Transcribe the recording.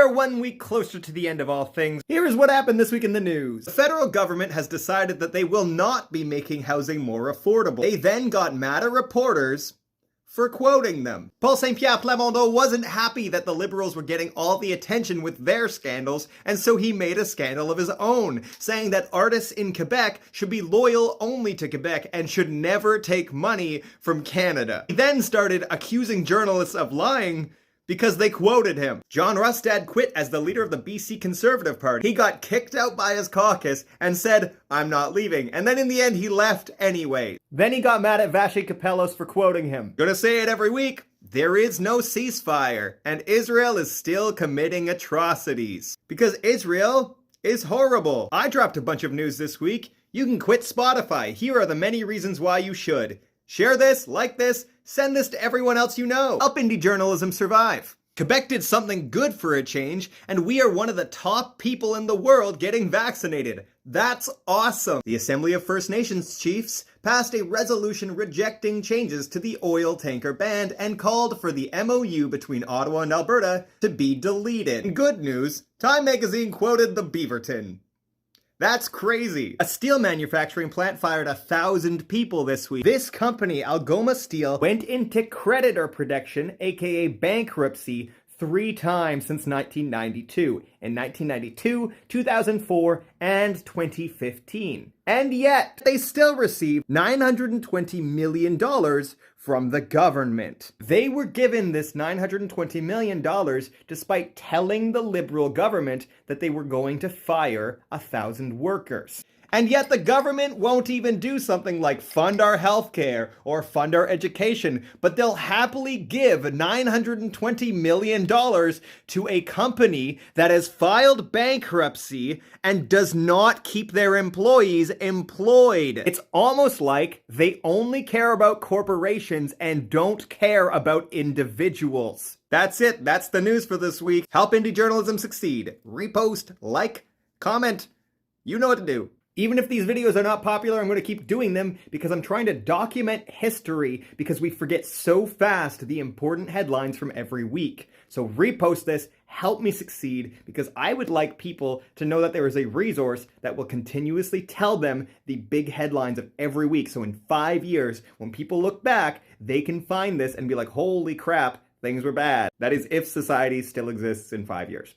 are 1 week closer to the end of all things. Here is what happened this week in the news. The federal government has decided that they will not be making housing more affordable. They then got mad at reporters for quoting them. Paul Saint-Pierre Plamondon wasn't happy that the Liberals were getting all the attention with their scandals, and so he made a scandal of his own, saying that artists in Quebec should be loyal only to Quebec and should never take money from Canada. He then started accusing journalists of lying because they quoted him. John Rustad quit as the leader of the BC Conservative Party. He got kicked out by his caucus and said, "I'm not leaving." And then in the end, he left anyway. Then he got mad at Vache Kapelos for quoting him. Gonna say it every week. There is no ceasefire, and Israel is still committing atrocities. Because Israel is horrible. I dropped a bunch of news this week. You can quit Spotify. Here are the many reasons why you should. Share this, like this, send this to everyone else you know. Help indie journalism survive. Quebec did something good for a change, and we are one of the top people in the world getting vaccinated. That's awesome. The Assembly of First Nations Chiefs passed a resolution rejecting changes to the oil tanker ban and called for the MOU between Ottawa and Alberta to be deleted. In good news, Time magazine quoted the Beaverton. That's crazy. A steel manufacturing plant fired 1,000 people this week. This company, Algoma Steel, went into creditor protection, aka bankruptcy, 3 times since 1992. In 1992, 2004, and 2015. And yet, they still received $920 million from the government. They were given this $920 million despite telling the Liberal government that they were going to fire 1,000 workers. And yet the government won't even do something like fund our healthcare or fund our education, but they'll happily give $920 million to a company that has filed bankruptcy and does not keep their employees employed. It's almost like they only care about corporations and don't care about individuals. That's it. That's the news for this week. Help indie journalism succeed. Repost, like, comment. You know what to do. Even if these videos are not popular, I'm going to keep doing them because I'm trying to document history because we forget so fast the important headlines from every week. So repost this, help me succeed, because I would like people to know that there is a resource that will continuously tell them the big headlines of every week. So in 5 years, when people look back, they can find this and be like, holy crap, things were bad. That is if society still exists in 5 years.